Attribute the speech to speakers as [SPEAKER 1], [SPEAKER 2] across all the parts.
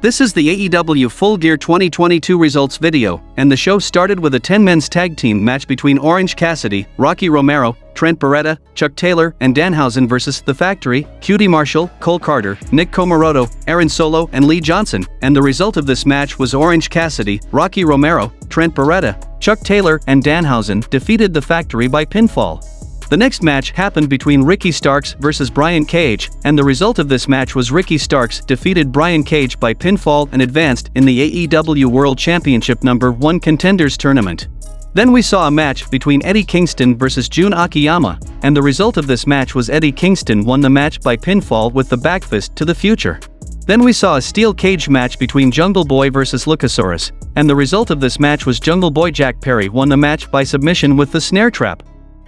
[SPEAKER 1] This is the AEW Full Gear 2022 results video, and the show started with a 10 men's tag team match between Orange Cassidy, Rocky Romero, Trent Beretta, Chuck Taylor, and Danhausen versus The Factory, QT Marshall, Cole Carter, Nick Comoroto, Aaron Solo, and Lee Johnson, and the result of this match was Orange Cassidy, Rocky Romero, Trent Beretta, Chuck Taylor, and Danhausen defeated The Factory by pinfall. The next match happened between Ricky Starks versus Brian Cage, and the result of this match was Ricky Starks defeated Brian Cage by pinfall and advanced in the AEW World Championship No. 1 Contenders Tournament. Then we saw a match between Eddie Kingston versus Jun Akiyama, and the result of this match was Eddie Kingston won the match by pinfall with the backfist to the future. Then we saw a steel cage match between Jungle Boy versus Luchasaurus, and the result of this match was Jungle Boy Jack Perry won the match by submission with the snare trap.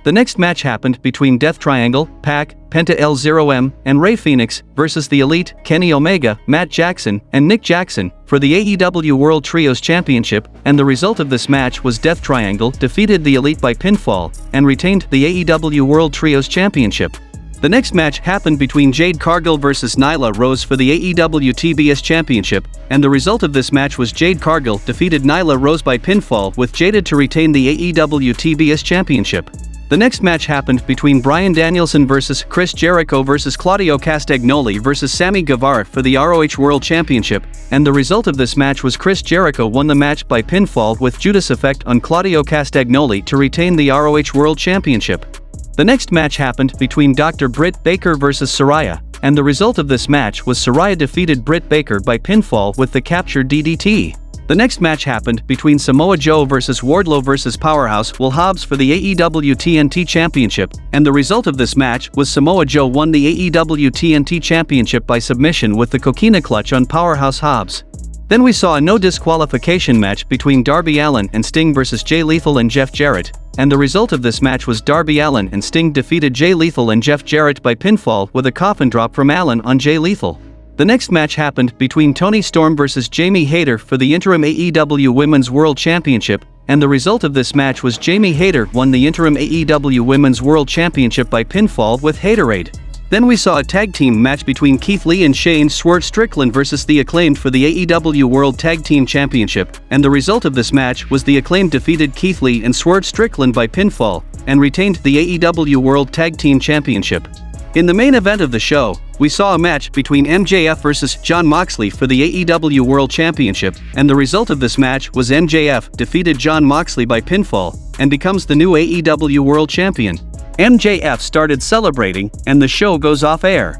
[SPEAKER 1] The next match happened between Death Triangle, Pac, Penta L0M, and Rey Fenix versus The Elite, Kenny Omega, Matt Jackson, and Nick Jackson for the AEW World Trios Championship, and the result of this match was Death Triangle defeated The Elite by pinfall and retained the AEW World Trios Championship. The next match happened between Jade Cargill versus Nyla Rose for the AEW TBS Championship, and the result of this match was Jade Cargill defeated Nyla Rose by pinfall with Jaded to retain the AEW TBS Championship. The next match happened between Bryan Danielson versus Chris Jericho versus Claudio Castagnoli versus Sammy Guevara for the ROH World Championship, and the result of this match was Chris Jericho won the match by pinfall with Judas Effect on Claudio Castagnoli to retain the ROH World Championship. The next match happened between Dr. Britt Baker versus Saraya, and the result of this match was Saraya defeated Britt Baker by pinfall with the captured DDT. The next match happened between Samoa Joe versus Wardlow versus Powerhouse Will Hobbs for the AEW TNT Championship, and the result of this match was Samoa Joe won the AEW TNT Championship by submission with the Coquina Clutch on Powerhouse Hobbs. Then we saw a no disqualification match between Darby Allin and Sting versus Jay Lethal and Jeff Jarrett, and the result of this match was Darby Allin and Sting defeated Jay Lethal and Jeff Jarrett by pinfall with a coffin drop from Allin on Jay Lethal. The next match happened between Toni Storm versus Jamie Hayter for the interim AEW Women's World Championship, and the result of this match was Jamie Hayter won the interim AEW Women's World Championship by pinfall with Haterade. Then we saw a tag team match between Keith Lee and Shane Swerve Strickland versus The Acclaimed for the AEW World Tag Team Championship, and the result of this match was The Acclaimed defeated Keith Lee and Swerve Strickland by pinfall, and retained the AEW World Tag Team Championship. In the main event of the show, we saw a match between MJF versus Jon Moxley for the AEW World Championship, and the result of this match was MJF defeated Jon Moxley by pinfall, and becomes the new AEW World Champion. MJF started celebrating, and the show goes off air.